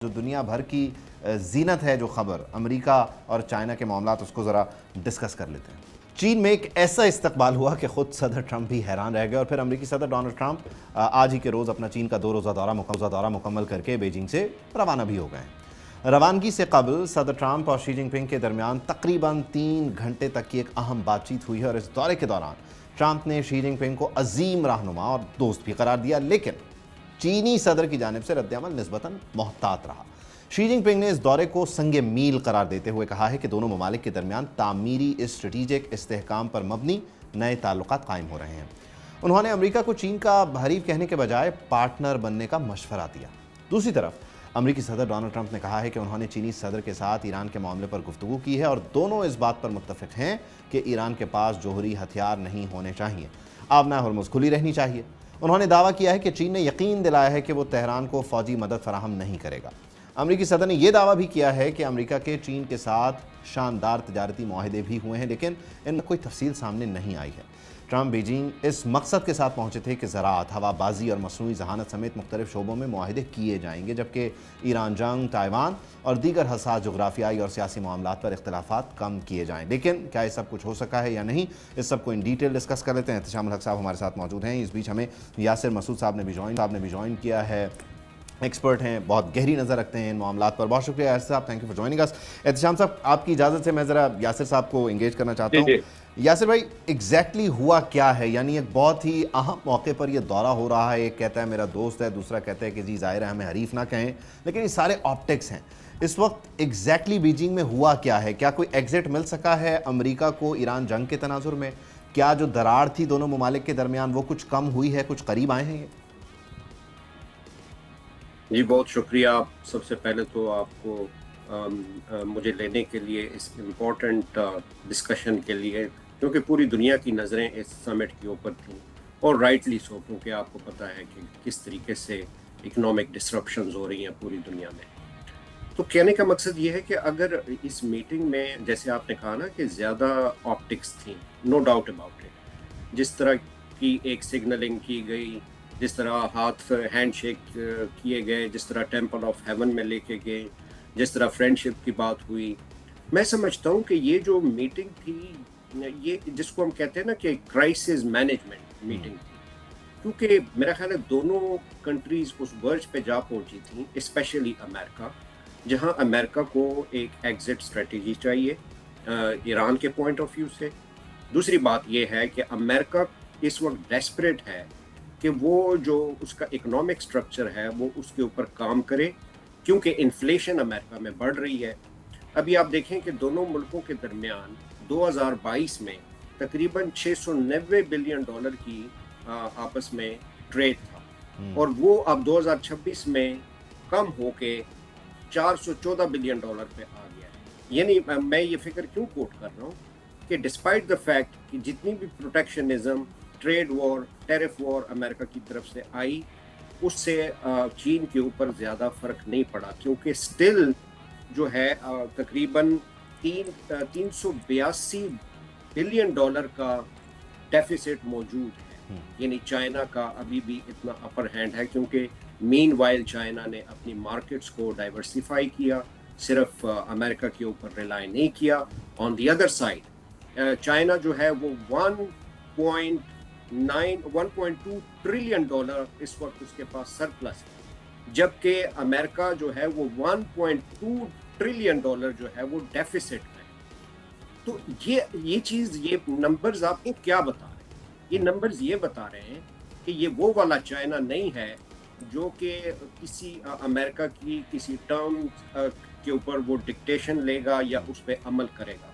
जो दुनिया भर की जीनत है, जो खबर अमेरिका और चाइना के मामलात, उसको ज़रा डिस्कस कर लेते हैं। चीन में एक ऐसा इस्तकबाल हुआ कि खुद सदर ट्रंप भी हैरान रह गए और फिर अमेरिकी सदर डोनाल्ड ट्रंप आज ही के रोज़ अपना चीन का 2 रोज़ा दौरा मुकम्मल करके बीजिंग से रवाना भी हो गए हैं। रवानगी से कबल सदर ट्रंप और शी जिनपिंग के दरमियान तकरीबन 3 घंटे तक की एक अहम बातचीत हुई है और इस दौरे के दौरान ट्रंप ने शी जिनपिंग को अजीम रहनुमा और दोस्त भी करार दिया, लेकिन चीनी सदर की जानिब से रद्द-ए-अमल निस्बतन मोहतात रहा। शी जिनपिंग ने इस दौरे को संगे मील करार देते हुए कहा है कि दोनों ममालिक के दरमियान तामीरी स्ट्रेटेजिक इस्तेहकाम पर मबनी नए ताल्लुकात कायम हो रहे हैं। उन्होंने अमेरिका को चीन का हरीफ कहने के बजाय पार्टनर बनने का मशवरा दिया। दूसरी तरफ अमेरिकी सदर डोनाल्ड ट्रंप ने कहा है कि उन्होंने चीनी सदर के साथ ईरान के मामले पर गुफ्तगू की है और दोनों इस बात पर मुत्तफिक हैं कि ईरान के पास जोहरी हथियार नहीं होने चाहिए, आबना हरमुज़ खुली रहनी चाहिए। उन्होंने दावा किया है कि चीन ने यकीन दिलाया है कि वो तेहरान को फौजी मदद फराहम नहीं करेगा। अमेरिकी सदर ने यह दावा भी किया है कि अमेरिका के चीन के साथ शानदार तजारती मुआहदे भी हुए हैं, लेकिन इनमें कोई तफसील सामने नहीं आई है। ट्रंप बीजिंग इस मकसद के साथ पहुंचे थे कि ज़राअत, हवाबाजी और मसनूई जहानत समेत मुख्तलिफ शोबों में मुआहदे किए जाएंगे, जबकि ईरान जंग, ताइवान और दीगर हसास जोग्राफियाई और सियासी मामलात पर इख्तलाफात कम किए जाएँ। लेकिन क्या ये सब कुछ हो सका है या नहीं, इस सब को इन डिटेल डिस्कस कर लेते हैं। एहतशामुल हक साहब हमारे साथ मौजूद हैं। इस बीच हमें यासिर मसूद साहब ने भी ज्वाइन किया है। एक्सपर्ट हैं, बहुत गहरी नज़र रखते हैं इन मामलात पर। बहुत शुक्रिया यासिर साहब, thank you for joining us. Ehtesham साहब, आपकी इजाज़त से मैं ज़रा यासिर साहब को एंगेज करना चाहता हूँ। यासिर भाई, एग्जैक्टली हुआ क्या है? यानी एक बहुत ही अहम मौके पर यह दौरा हो रहा है। एक कहता है मेरा दोस्त है, दूसरा कहता है कि जी ज़ाहिर है हमें हरीफ ना कहें, लेकिन ये सारे ऑप्टिक्स हैं। इस वक्त एग्जैक्टली बीजिंग में हुआ क्या है? क्या कोई एग्जिट मिल सका है अमेरिका को ईरान जंग के तनाजुर में? क्या जो दरार थी दोनों ममालिक के दरमियान वो कुछ कम हुई है, कुछ करीब आए हैं ये? जी, बहुत शुक्रिया। सबसे पहले तो आपको मुझे लेने के लिए, इस इम्पोर्टेंट डिस्कशन के लिए, क्योंकि पूरी दुनिया की नज़रें इस समिट के ऊपर थीं और राइटली सो, क्योंकि आपको पता है कि किस तरीके से इकोनॉमिक डिसरप्शंस हो रही हैं पूरी दुनिया में। तो कहने का मकसद ये है कि अगर इस मीटिंग में, जैसे आपने कहा ना कि ज़्यादा ऑप्टिक्स थी, नो डाउट अबाउट इट, जिस तरह की एक सिग्नलिंग की गई, जिस तरह हाथ हैंडशेक किए गए, जिस तरह टेम्पल ऑफ हेवन में लेके गए, जिस तरह फ्रेंडशिप की बात हुई, मैं समझता हूँ कि ये जो मीटिंग थी, ये जिसको हम कहते हैं ना कि क्राइसिस मैनेजमेंट मीटिंग थी, क्योंकि मेरा ख्याल है दोनों कंट्रीज उस वर्ज पे जा पहुंची थी, स्पेशली अमेरिका, जहां अमेरिका को एक एग्जिट स्ट्रेटेजी चाहिए ईरान के पॉइंट ऑफ व्यू से। दूसरी बात यह है कि अमेरिका इस वक्त डेस्परेट है कि वो जो उसका इकोनॉमिक स्ट्रक्चर है वो उसके ऊपर काम करे, क्योंकि इन्फ्लेशन अमेरिका में बढ़ रही है। अभी आप देखें कि दोनों मुल्कों के दरमियान 2022 में तकरीबन $690 बिलियन की आपस में ट्रेड था, और वो अब 2026 में कम होके $414 बिलियन पे आ गया है। यानी मैं ये फिक्र क्यों कोट कर रहा हूँ कि डिस्पाइट द फैक्ट कि जितनी भी protectionism, trade war, tariff war America की तरफ से आई, उससे चीन के ऊपर ज़्यादा फर्क नहीं पड़ा, क्योंकि स्टिल जो है तकरीबन 382 बिलियन डॉलर का डेफिसिट मौजूद है। यानी चाइना का अभी भी इतना अपर हैंड है, क्योंकि मीनवाइल चाइना ने अपनी मार्केट्स को डाइवर्सिफाई किया, सिर्फ अमेरिका के ऊपर रिलाई नहीं किया। On the other side China जो है वो 1.2 ट्रिलियन डॉलर इस वक्त उसके पास सरप्लस है, जबकि अमेरिका जो है वो 1.2 ट्रिलियन डॉलर जो है वो डेफिसिट में। तो ये चीज, ये नंबर्स आपको क्या बता रहे हैं? ये नंबर्स ये बता रहे हैं कि ये वो वाला चाइना नहीं है जो कि किसी अमेरिका की किसी टर्म के ऊपर वो डिक्टेशन लेगा या उस पर अमल करेगा।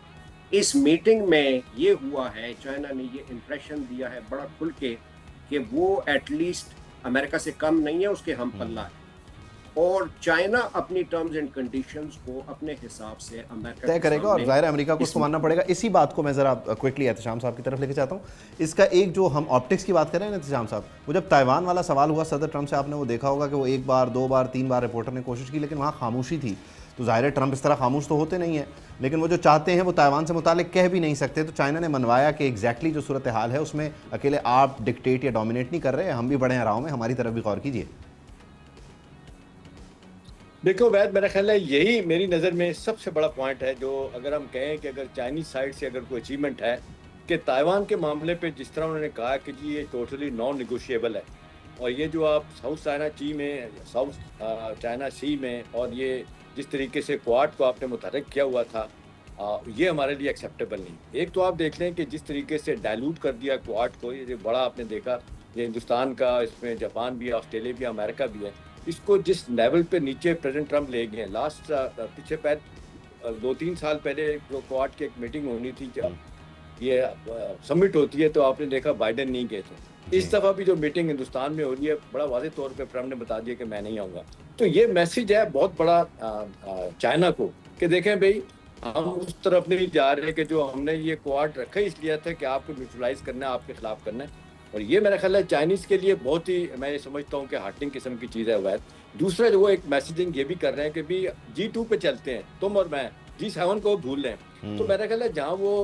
इस मीटिंग में ये हुआ है, चाइना ने ये इंप्रेशन दिया है बड़ा खुल के कि वो एटलीस्ट अमेरिका से कम नहीं है, उसके हम पल्ला है, और चाइना अपनी टर्म्स एंड कंडीशंस को अपने हिसाब से अमेरिका तय करेगा और ज़ाहिर है अमेरिका को उसको मानना पड़ेगा। इसी बात को मैं ज़रा क्विकली एहतशाम साहब की तरफ लेके चाहता हूँ। इसका एक जो हम ऑप्टिक्स की बात कर रहे हैं ना एहतशाम साहब, वो जब ताइवान वाला सवाल हुआ सदर ट्रंप से, आपने वो देखा होगा कि वो 1 बार 2 बार 3 बार रिपोर्टर ने कोशिश की, लेकिन वहाँ खामोशी थी। तो ज़ाहिर है ट्रंप इस तरह खामोश तो होते नहीं है, लेकिन वो जो चाहते हैं वो ताइवान से मुतालिक कह भी नहीं सकते। तो चाइना ने मनवाया कि एग्जैक्टली जो सूरत हाल है उसमें अकेले आप डिक्टेट या डोमिनेट नहीं कर रहे हैं, हम भी बड़े हैं राव में, हमारी तरफ भी गौर कीजिए। देखो वैद, मेरा ख्याल है यही मेरी नज़र में सबसे बड़ा पॉइंट है, जो अगर हम कहें कि अगर चाइनीज साइड से अगर कोई अचीवमेंट है कि ताइवान के मामले पे जिस तरह उन्होंने कहा कि जी ये टोटली नॉन निगोशिएबल है, और ये जो आप साउथ चाइना सी में और ये जिस तरीके से क्वाड को आपने मुतहर्रिक किया हुआ था, ये हमारे लिए एक्सेप्टेबल नहीं। एक तो आप देख लें कि जिस तरीके से डाइल्यूट कर दिया क्वाड को, ये जो बड़ा आपने देखा, ये हिंदुस्तान का, इसमें जापान भी है, ऑस्ट्रेलिया भी है, अमेरिका भी है, इसको जिस लेवल पे नीचे प्रेसिडेंट ट्रम्प ले गए हैं। लास्ट पीछे 2-3 साल पहले जो क्वाड की एक मीटिंग होनी थी, ये समिट होती है, तो आपने देखा बाइडेन नहीं गए थे। इस दफ़ा भी जो मीटिंग हिंदुस्तान में हो रही है, बड़ा वाज़ेह तौर पे ट्रम्प ने बता दिया कि मैं नहीं आऊँगा। तो ये मैसेज है बहुत बड़ा चाइना को कि देखें भाई, हम उस तरफ नहीं जा रहे कि जो हमने ये क्वाड रखा ही इसलिए था कि आपको न्यूट्रलाइज करना है, आपके खिलाफ करना है। और ये मेरा ख्याल है चाइनीज़ के लिए बहुत ही, मैं ये समझता हूँ कि हार्टिंग किस्म की चीज़ है वैद। दूसरा जो वो एक मैसेजिंग ये भी कर रहे हैं कि भी G2 पे चलते हैं तुम और मैं, G7 को भूल लें। तो मेरा ख्याल है जहाँ वो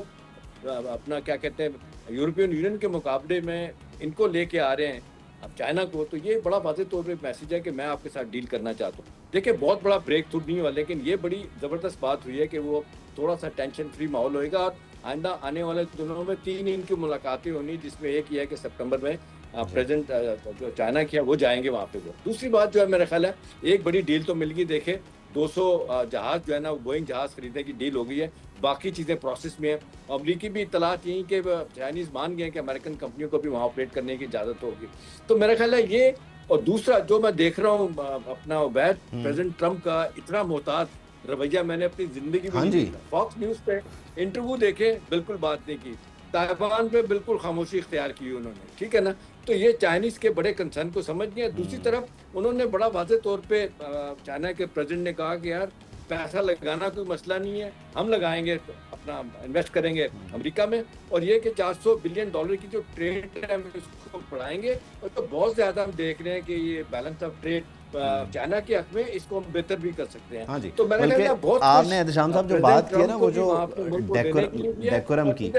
अपना क्या कहते हैं यूरोपियन यूनियन के मुकाबले में इनको लेके आ रहे हैं अब चाइना को, तो ये बड़ा वाज़ेह तौर पे मैसेज है कि मैं आपके साथ डील करना चाहता हूँ। देखिए बहुत बड़ा ब्रेक थ्रू नहीं हुआ, लेकिन ये बड़ी ज़बरदस्त बात हुई है कि वो थोड़ा सा टेंशन फ्री माहौल होएगा। और आइंदा आने वाले दिनों में 3 इनकी मुलाकातें होनी, जिसमें एक ये है कि सितंबर में प्रेसिडेंट जो चाइना की है वो जाएंगे वहाँ पे। वो दूसरी बात जो है मेरा ख्याल है एक बड़ी डील तो मिल गई। देखे 200 जहाज़ जो है ना, बोइंग जहाज़ खरीदने की डील हो गई है, बाकी चीज़ें प्रोसेस में है। अमरीकी भी इतलात यही कि चाइनीज़ मान गए कि अमेरिकन कंपनियों को भी वहाँ ऑपरेट करने की इजाज़त होगी। तो मेरा ख्याल है ये, और दूसरा जो मैं देख रहा हूँ अपना वैद, प्रेसिडेंट ट्रम्प का इतना मोहतात रवैया मैंने अपनी जिंदगी में नहीं देखा। फॉक्स न्यूज़ पे इंटरव्यू देखे, बिल्कुल बात नहीं की। ताइवान पे बिल्कुल खामोशी इख्तियार की उन्होंने, ठीक है ना। तो ये चाइनीज़ के बड़े कंसर्न को समझ गए। दूसरी तरफ उन्होंने बड़ा वाज़ेह तौर पे चाइना के प्रेसिडेंट ने कहा कि यार पैसा लगाना कोई मसला नहीं है, हम लगाएंगे, अपना इन्वेस्ट करेंगे अमेरिका में, और ये कि $400 बिलियन की जो ट्रेड है हम इसको बढ़ाएंगे। और तो बहुत ज़्यादा हम देख रहे हैं कि ये बैलेंस ऑफ ट्रेड चाइना के हक में, इसको हम बेहतर भी कर सकते हैं। हाँ जी, तो मैंने बल्कि कहा बहुत आपने एहतशाम साहब जो बात की है ना, वो जो डेकोरम डेकोरम की,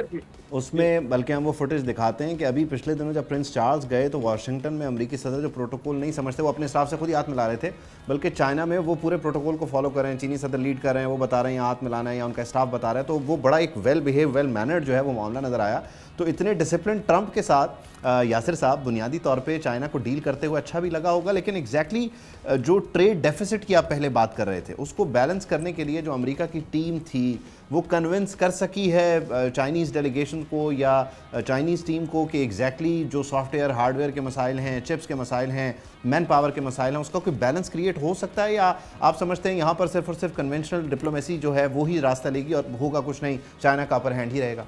उसमें बल्कि हम वो फुटेज दिखाते हैं कि अभी पिछले दिनों जब प्रिंस चार्ल्स गए तो वाशिंगटन में अमेरिकी सदर जो प्रोटोकॉल नहीं समझते, वो अपने स्टाफ से खुद ही हाथ मिला रहे थे, बल्कि चाइना में वो पूरे प्रोटोकॉल को फॉलो कर रहे हैं। चीनी सदर लीड कर रहे हैं, वो बता रहे हैं हाथ मिलाना है, या उनका स्टाफ बता रहा है। तो वो बड़ा एक वेल बिहेव, वेल मैनर्ड जो है वो मामला नज़र आया। तो इतने डिसिप्लिन ट्रंप के साथ यासिर साहब बुनियादी तौर पे चाइना को डील करते हुए अच्छा भी लगा होगा, लेकिन एग्जैक्टली जो ट्रेड डेफिसिट की आप पहले बात कर रहे थे, उसको बैलेंस करने के लिए जो अमेरिका की टीम थी वो कन्विंस कर सकी है चाइनीज़ डेलीगेशन को या चाइनीज़ टीम को कि एग्जैक्टली जो सॉफ्टवेयर हार्डवेयर के मसाइल हैं, चिप्स के मसाइल हैं, मैन पावर के मसाइल हैं, उसका कोई बैलेंस क्रिएट हो सकता है, या आप समझते हैं यहाँ पर सिर्फ और सिर्फ कन्वेंशनल डिप्लोमेसी जो है वो ही रास्ता लेगी और होगा कुछ नहीं, चाइना का अपर हैंड ही रहेगा?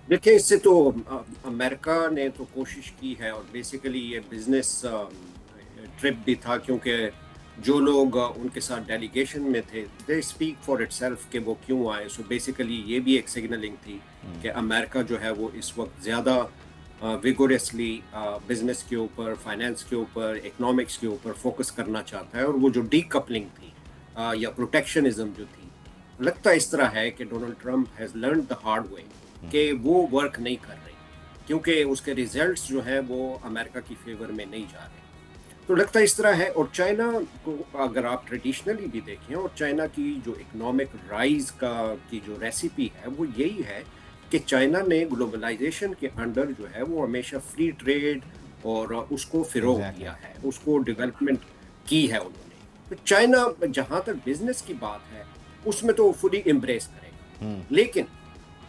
देखिए, इससे तो अमेरिका ने तो कोशिश की है, और बेसिकली ये बिजनेस ट्रिप भी था, क्योंकि जो लोग उनके साथ डेलीगेशन में थे दे स्पीक फॉर इटसेल्फ कि वो क्यों आए। सो बेसिकली ये भी एक सिग्नलिंग थी कि अमेरिका जो है वो इस वक्त ज़्यादा विगोरसली बिजनेस के ऊपर, फाइनेंस के ऊपर, इकोनॉमिक्स के ऊपर फोकस करना चाहता है। और वो जो डीकपलिंग थी या प्रोटेक्शनिज्म जो थी, लगता इस तरह है कि Donald Trump has learned the hard way कि वो वर्क नहीं कर रही, क्योंकि उसके रिजल्ट्स जो है वो अमेरिका की फेवर में नहीं जा रहे। तो लगता इस तरह है। और चाइना को अगर आप ट्रेडिशनली भी देखें, और चाइना की जो इकोनॉमिक राइज की जो रेसिपी है वो यही है कि चाइना ने ग्लोबलाइजेशन के अंडर जो है वो हमेशा फ्री ट्रेड और उसको फिरोग दिया है, उसको डेवलपमेंट की है उन्होंने। तो चाइना जहाँ तक बिजनेस की बात है उसमें तो फुली एम्ब्रेस करेगा, लेकिन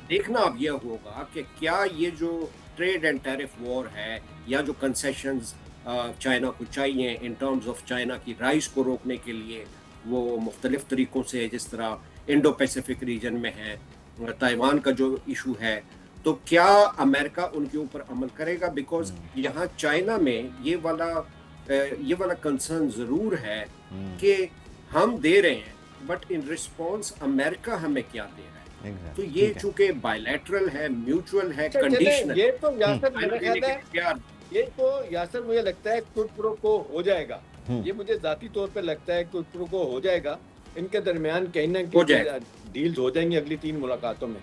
देखना अब यह होगा कि क्या ये जो ट्रेड एंड टैरिफ वॉर है या जो कंसेशंस चाइना को चाहिए इन टर्म्स ऑफ चाइना की राइज को रोकने के लिए, वो मुख्तलिफ तरीक़ों से, जिस तरह इंडो पैसिफिक रीजन में है, ताइवान का जो इशू है, तो क्या अमेरिका उनके ऊपर अमल करेगा? बिकॉज यहाँ चाइना में ये वाला कंसर्न ज़रूर है कि हम दे रहे हैं, बट इन रिस्पॉन्स अमेरिका हमें क्या दे रहा है। तो ये चूंकि बायलैटरल है, म्यूचुअल है, कंडीशनल, ये तो यासर मुझे लगता है क्विड प्रो को हो जाएगा। ये मुझे जाती तौर पे लगता है क्विड प्रो को हो जाएगा, इनके दरमियान कहीं ना कहीं डील्स हो जाएंगी अगली 3 मुलाकातों में।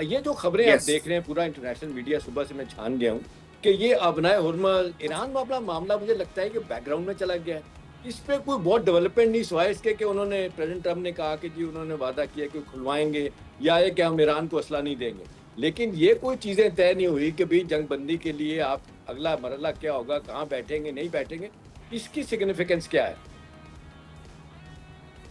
ये जो खबरें आप देख रहे हैं, पूरा इंटरनेशनल मीडिया सुबह से मैं छान गया हूँ, कि ये अबनाए हुर्मुज़ ईरान वाला मामला मुझे लगता है कि बैकग्राउंड में चला गया है। इस पे कोई बहुत डेवलपमेंट नहीं हुआ है इसके कि उन्होंने प्रेसिडेंट ट्रम्प ने कहा कि जी उन्होंने वादा किया कि खुलवाएंगे या ये कि हम ईरान को असला नहीं देंगे। लेकिन ये कोई चीज़ें तय नहीं हुई कि भाई जंगबंदी के लिए आप अगला मरहला क्या होगा, कहाँ बैठेंगे, नहीं बैठेंगे, इसकी सिग्निफिकेंस क्या है?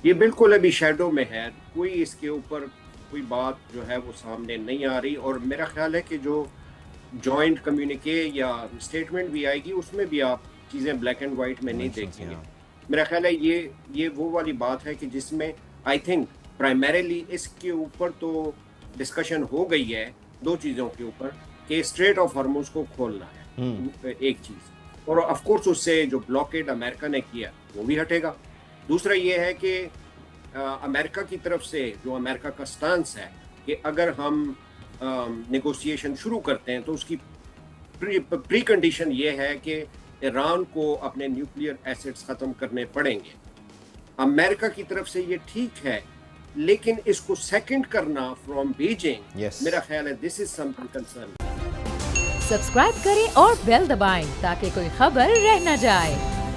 ये बिल्कुल अभी शैडो में है, कोई इसके ऊपर कोई बात जो है वो सामने नहीं आ रही और मेरा ख्याल है कि जो जॉइंट कम्युनिके या स्टेटमेंट भी आएगी उसमें भी आप चीज़ें ब्लैक एंड वाइट में नहीं देखेंगे। मेरा ख्याल है ये वो वाली बात है कि जिसमें आई थिंक प्राइमरीली इसके ऊपर तो डिस्कशन हो गई है दो चीज़ों के ऊपर कि स्ट्रेट ऑफ हॉर्मुज़ को खोलना है एक चीज़, और ऑफ कोर्स उससे जो ब्लॉकेड अमेरिका ने किया वो भी हटेगा। दूसरा ये है कि अमेरिका की तरफ से जो अमेरिका का स्टांस है कि अगर हम नेगोशिएशन शुरू करते हैं तो उसकी प्री कंडीशन ये है कि ईरान को अपने न्यूक्लियर एसेट्स ख़त्म करने पड़ेंगे। अमेरिका की तरफ से ये ठीक है, लेकिन इसको सेकंड करना फ्रॉम बीजिंग मेरा ख्याल है this is something concern. Subscribe करें और बेल दबाएं ताकि कोई खबर रह न जाए।